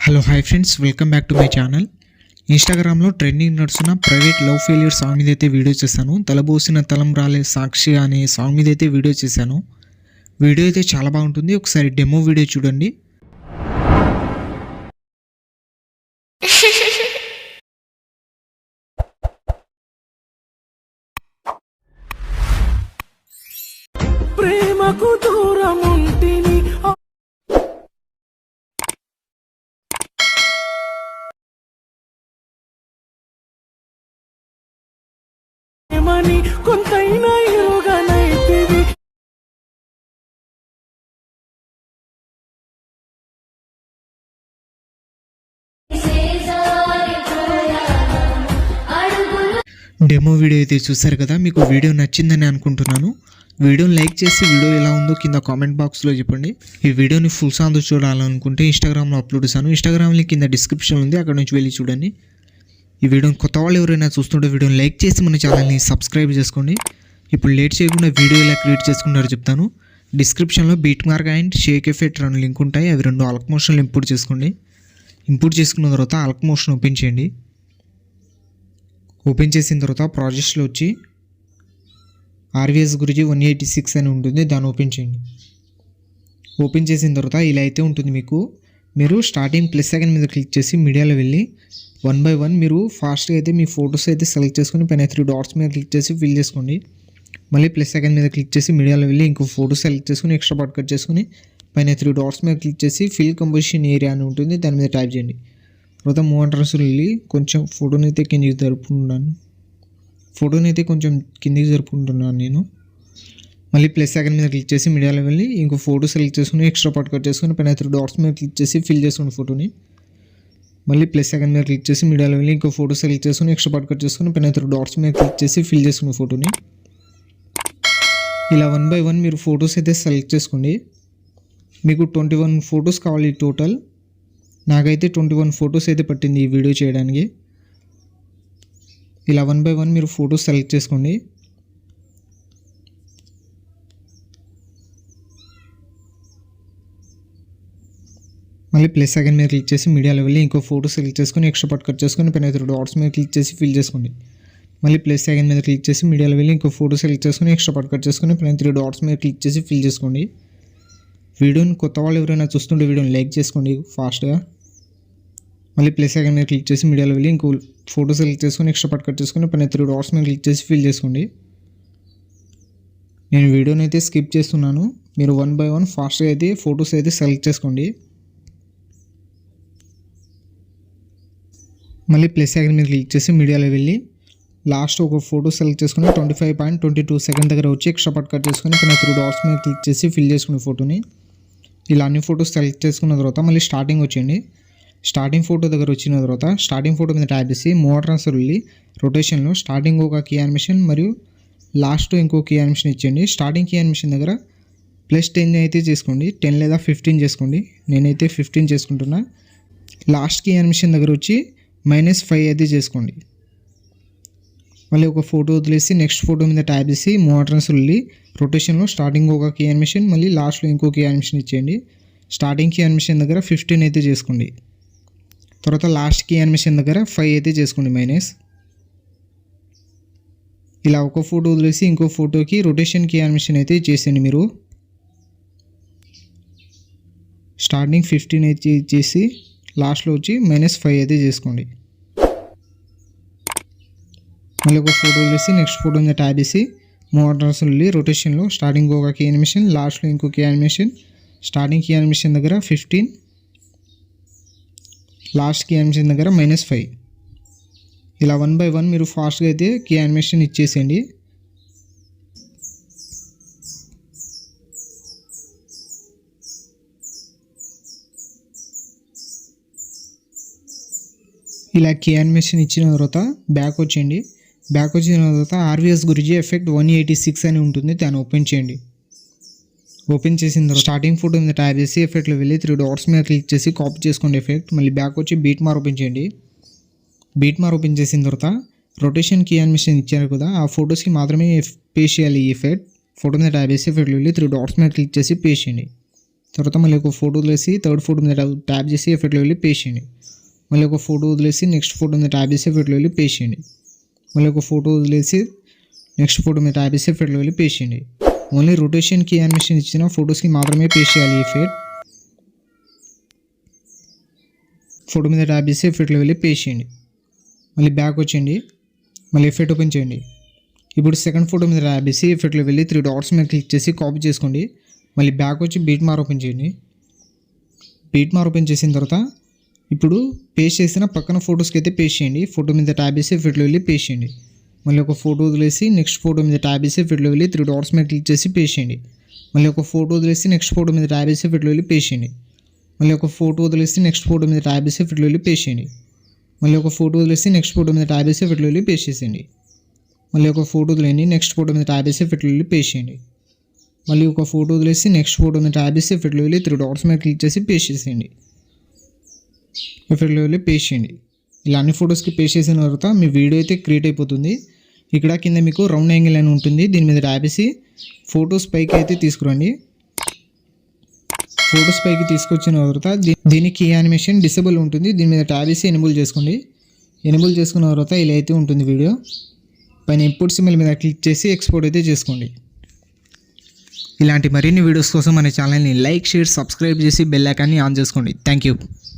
Hello hi friends, welcome back to my channel. ఇన్స్టాగ్రామ్లో trending నడుస్తున్న private love failure song మీద అయితే video చేశాను. తలబోసిన తలం రాలే సాక్షి అనే సాంగ్ మీద అయితే వీడియో చేశాను. వీడియో అయితే చాలా బాగుంటుంది. ఒకసారి డెమో వీడియో చూడండి. ప్రేమకు దూరం ఉంటిని ఏమని కొంతైనా ఇరుగనైతివి డెమో వీడియో అయితే చూసారు కదా. మీకు వీడియో నచ్చిందని అనుకుంటున్నాను. వీడియోని లైక్ చేసి వీడియో ఎలా ఉందో కింద కామెంట్ బాక్స్లో చెప్పండి. ఈ వీడియోని ఫుల్ సాంగ్ చూడాలనుకుంటే ఇన్స్టాగ్రామ్లో అప్లోడ్ చేశాను. ఇన్స్టాగ్రామ్ లింక్ కింద డిస్క్రిప్షన్ ఉంది, అక్కడ నుంచి వెళ్ళి చూడండి. ఈ వీడియోని కొత్త వాళ్ళు ఎవరైనా చూస్తుంటే వీడియోని లైక్ చేసి మన ఛానల్ని సబ్స్క్రైబ్ చేసుకోండి. ఇప్పుడు లేట్ చేయకుండా వీడియో ఎలా క్రియేట్ చేసుకుంటారో చెప్తాను. డిస్క్రిప్షన్లో beat mark and Sheikh effect రెండు లింక్ ఉంటాయి. అవి రెండు అల్క్ మోషన్లు ఇంపోర్ట్ చేసుకోండి. ఇంపోర్ట్ చేసుకున్న తర్వాత అల్క్ మోషన్ ఓపెన్ చేయండి. ఓపెన్ చేసిన తర్వాత ప్రాజెక్ట్స్లో వచ్చి ఆర్వీఎస్ గురించి 186 అని ఉంటుంది, దాన్ని ఓపెన్ చేయండి. ఓపెన్ చేసిన తర్వాత ఇలా అయితే ఉంటుంది మీకు. మీరు స్టార్టింగ్ ప్లస్ సెకండ్ మీద క్లిక్ చేసి మీడియాలో వెళ్ళి 1 by 1 మీరు ఫాస్ట్గా అయితే మీ ఫొటోస్ అయితే సెలెక్ట్ చేసుకొని పైన 3 డాట్స్ మీద క్లిక్ చేసి ఫిల్ చేసుకోండి. మళ్ళీ ప్లస్ సెకండ్ మీద క్లిక్ చేసి మీడియాలో వెళ్ళి ఇంకో ఫోటో సెలెక్ట్ చేసుకుని ఎక్స్ట్రా పార్ట్ కట్ చేసుకుని పైన 3 డాట్స్ మీద క్లిక్ చేసి ఫిల్ కంపోజిషన్ ఏరియా అని ఉంటుంది, దాని మీద టైప్ చేయండి. తర్వాత మోటార్స్ వెళ్ళి కొంచెం ఫోటోని అయితే కిందికి జరుపుకుంటున్నాను. నేను మళ్ళీ ప్లస్ సెకండ్ మీద క్లిక్ చేసి మీడియాలో వెళ్ళి ఇంకో ఫోటో సెలెక్ట్ చేసుకుని ఎక్స్ట్రా పార్ట్ కట్ చేసుకుని పైన 3 డాట్స్ మీద క్లిక్ చేసి ఫిల్ చేసుకోండి ఫోటోని. మళ్ళీ ప్లస్ సెకండ్ మీద క్లిక్ చేసి మీడియాలో వెళ్ళి ఇంకో ఫోటో సెలెక్ట్ చేసుకుని ఎక్స్ట్రా పార్ట్ కట్ చేసుకుని పైన 3 డాట్స్ మీద క్లిక్ చేసి ఫిల్ చేసుకున్న ఫోటోని. ఇలా 1 by 1 మీరు ఫొటోస్ అయితే సెలెక్ట్ చేసుకోండి. మీకు 21 ఫొటోస్ కావాలి టోటల్. నాకైతే 21 ఫొటోస్ అయితే పట్టింది ఈ వీడియో చేయడానికి. ఇలా 1 by 1 మీరు ఫొటోస్ సెలెక్ట్ చేసుకోండి. మళ్ళీ ప్లస్ సెకండ్ మీద క్లిక్ చేసి మీడియాలో వెళ్ళి ఇంకో ఫోటో సెలెక్ట్ చేసుకొని ఎక్స్ట్రా పార్ట్ కట్ చేసుకొని పైన 3 డాట్స్ మీద క్లిక్ చేసి ఫిల్ చేసుకోండి. మళ్ళీ ప్లస్ సెకండ్ మీద క్లిక్ చేసి మీడియాలో వెళ్ళి ఇంకో ఫోటో సెలెక్ట్ చేసుకొని ఎక్స్ట్రా పార్ట్ కట్ చేసుకొని పైన 3 డాట్స్ మీద క్లిక్ చేసి ఫిల్ చేసుకోండి. వీడియోని కొత్త వాళ్ళు ఎవరైనా చూస్తుంటే వీడియోని లైక్ చేసుకోండి ఫాస్ట్గా. మళ్ళీ ప్లస్ సెకండ్ మీద క్లిక్ చేసి మీడియాలో వెళ్ళి ఇంకో ఫోటో సెలెక్ట్ చేసుకొని ఎక్స్ట్రా పార్ట్ కట్ చేసుకొని పైన 3 డాట్స్ మీద క్లిక్ చేసి ఫిల్ చేసుకోండి. నేను వీడియోని అయితే స్కిప్ చేస్తున్నాను. మీరు 1 by 1 ఫాస్ట్గా అయితే ఫొటోస్ అయితే సెలెక్ట్ చేసుకోండి. మళ్ళీ ప్లస్ సెకండ్ మీద క్లిక్ చేసి మీడియాలో వెళ్ళి లాస్ట్ ఒక ఫోటో సెలెక్ట్ చేసుకుని 25.22 సెకండ్ దగ్గర వచ్చి ఎక్స్ట్రా పార్ట్ కట్ చేసుకొని పైన 3 డాట్స్ మీద క్లిక్ చేసి ఫిల్ చేసుకునే ఫోటోని. ఇలా అన్ని ఫొటోస్ సెలెక్ట్ చేసుకున్న తర్వాత మళ్ళీ స్టార్టింగ్ వచ్చేయండి. స్టార్టింగ్ ఫోటో దగ్గర వచ్చిన తర్వాత స్టార్టింగ్ ఫోటో మీద ట్యాప్ చేసి మోడ్ ట్రాన్స్ఫర్ వెళ్ళి రొటేషన్లో స్టార్టింగ్ ఒక కీ యానిమేషన్ మరియు లాస్ట్ ఇంకో కీ యానిమేషన్ ఇచ్చేయండి. స్టార్టింగ్ కీ యానిమేషన్ దగ్గర +10 అయితే చేసుకోండి, 10 లేదా 15 చేసుకోండి. నేనైతే 15 చేసుకుంటున్నా. లాస్ట్ కీ యానిమేషన్ దగ్గర వచ్చి -5 అయితే చేసుకోండి. మళ్ళీ ఒక ఫోటో వదిలేసి నెక్స్ట్ ఫోటో మీద ట్యాప్ చేసి మోడ్ ట్రాన్స్ఫర్ వెళ్ళి రొటేషన్లో స్టార్టింగ్ ఒక కీ యానిమేషన్ మళ్ళీ లాస్ట్లో ఇంకో కీ యానిమేషన్ ఇచ్చేయండి. స్టార్టింగ్ కీ యానిమేషన్ దగ్గర 15 అయితే చేసుకోండి. తర్వాత లాస్ట్ కీ యానిమేషన్ దగ్గర 5 అయితే చేసుకోండి మైనస్. ఇలా ఒక ఫోటో వదిలేసి ఇంకో ఫోటోకి రొటేషన్ కీ యానిమేషన్ అయితే చేసేయండి. మీరు స్టార్టింగ్ 15 అయితే చేసి లాస్ట్లో వచ్చి -5 అయితే చేసుకోండి. మళ్ళీ ఒక ఫోటో వదిలేసి నెక్స్ట్ ఫోటో మీద ట్యాప్ చేసి మోడ్ ట్రాన్స్ఫర్ వెళ్ళి రొటేషన్లో స్టార్టింగ్ ఒక కీ యానిమేషన్ లాస్ట్లో ఇంకో key animation. Starting key animation దగ్గర 15, లాస్ట్ కీ యానిమేషన్ దగ్గర -5. ఇలా 1 by 1 మీరు ఫాస్ట్గా అయితే కీ యానిమేషన్ ఇచ్చేసేయండి. ఇలా కీ యానిమేషన్ ఇచ్చిన తర్వాత బ్యాక్ వచ్చేయండి. బ్యాక్ వచ్చిన తర్వాత ఆర్వీఎస్ గురించి ఎఫెక్ట్ 186 అని ఉంటుంది, దాన్ని ఓపెన్ చేయండి. ఓపెన్ చేసిన తర్వాత స్టార్టింగ్ ఫోటో మీద ట్యాప్ చేసి ఎఫెక్ట్లో వెళ్ళి 3 డాట్స్ మీద క్లిక్ చేసి కాపీ చేసుకోండి ఎఫెక్ట్. మళ్ళీ బ్యాక్ వచ్చి బీట్ మార్ ఓపెన్ చేయండి. బీట్ మార్ ఓపెన్ చేసిన తర్వాత రొటేషన్ కీ యానిమేషన్ ఇచ్చారు కదా, ఆ ఫొటోస్కి మాత్రమే పేస్ట్ చేయాలి ఈ ఎఫెక్ట్. ఫోటో మీద ట్యాప్ చేసి ఎఫెక్ట్లో వెళ్ళి 3 డాట్స్ మీద క్లిక్ చేసి పేస్ట్ చేయండి. తర్వాత మళ్ళీ ఒక ఫోటో వదిలేసి థర్డ్ ఫోటో మీద ట్యాప్ చేసి ఎఫెక్ట్లో వెళ్ళి పేస్ట్ చేయండి. మళ్ళీ ఒక ఫోటో వదిలేసి నెక్స్ట్ ఫోటో మీద ట్యాప్ చేసి ఎఫెక్ట్లో వెళ్ళి పేస్ట్ చేయండి. మళ్ళీ ఒక ఫోటో వదిలేసి నెక్స్ట్ ఫోటో మీద ట్యాప్ చేసి ఎఫెక్ట్లో వెళ్ళి పేస్ట్ చేయండి. ఓన్లీ రొటేషన్కి యానిమేషన్ ఇచ్చిన ఫొటోస్కి మాత్రమే పేస్ట్ చేయాలి. ఎఫెక్ట్ ఫోటో మీద ట్యాప్ చేసి ఎఫెక్ట్లో వెళ్ళి పేస్ట్ చేయండి. మళ్ళీ బ్యాక్ వచ్చేయండి. మళ్ళీ ఎఫెక్ట్ ఓపెన్ చేయండి. ఇప్పుడు సెకండ్ ఫోటో మీద ట్యాప్ చేసి ఎఫెక్ట్లో వెళ్ళి 3 డాట్స్ మీద క్లిక్ చేసి కాపీ చేసుకోండి. మళ్ళీ బ్యాక్ వచ్చి బీట్ మార్ ఓపెన్ చేయండి. బీట్ మార్ ఓపెన్ చేసిన తర్వాత ఇప్పుడు పేస్ట్ చేసిన పక్కన ఫొటోస్కి అయితే పేస్ట్ చేయండి. ఫోటో మీద ట్యాప్ చేసి ఎఫెక్ట్లో వెళ్ళి పేస్ట్ చేయండి. మళ్ళీ ఒక ఫోటో వదిలేసి నెక్స్ట్ ఫోటో మీద ట్యాప్ చేసి ఎఫెక్ట్లో వెళ్ళి 3 డాట్స్ మీద క్లిక్ చేసి పేస్ట్ చేయండి. మళ్ళీ ఒక ఫోటో వదిలేసి నెక్స్ట్ ఫోటో మీద ట్యాప్ చేసి ఎఫెక్ట్లో వెళ్ళి పేస్ట్ చేయండి. మళ్ళీ ఒక ఫోటో వదిలేసి నెక్స్ట్ ఫోటో మీద ట్యాప్ చేసి ఎఫెక్ట్లో వెళ్ళి పేస్ట్ చేయండి. మళ్ళీ ఒక ఫోటో వదిలేసి నెక్స్ట్ ఫోటో మీద ట్యాప్ చేసి ఎఫెక్ట్లో వెళ్ళి పేస్ట్ చేసేయండి. మళ్ళీ ఒక ఫోటో వదిలేండి నెక్స్ట్ ఫోటో మీద ట్యాప్ చేసి ఎఫెక్ట్లో వెళ్ళి పేస్ట్ చేయండి. మళ్ళీ ఒక ఫోటో వదిలేసి నెక్స్ట్ ఫోటో మీద ట్యాప్ చేసి ఎఫెక్ట్లో వెళ్ళి 3 డాట్స్ మీద క్లిక్ చేసి పేస్ట్ చేసేయండి. ఎఫెక్ట్లో వెళ్ళి పేస్ట్ చేయండి. ఇలా అన్ని ఫొటోస్కి పేస్ట్ చేసిన తర్వాత మీ వీడియో అయితే క్రియేట్ అయిపోతుంది. ఇక్కడ కింద మీకు రౌండ్ యాంగిల్ అని ఉంటుంది. దీని మీద ట్యాప్ చేసి ఫొటోస్ పైకి అయితే తీసుకురండి. ఫొటోస్ పైకి తీసుకొచ్చిన తర్వాత దీనికి యానిమేషన్ డిసేబుల్ ఉంటుంది. దీని మీద ట్యాప్ చేసి ఎనేబుల్ చేసుకోండి. ఎనేబుల్ చేసుకున్న తర్వాత ఇలా అయితే ఉంటుంది వీడియో. పైన ఇంపోర్ట్ సింబల్ మీద క్లిక్ చేసి ఎక్స్పోర్ట్ అయితే చేసుకోండి. ఇలాంటి మరిన్ని వీడియోస్ కోసం మన ఛానల్ని లైక్, షేర్, సబ్స్క్రైబ్ చేసి బెల్ ఐకాన్ని ఆన్ చేసుకోండి. Thank you.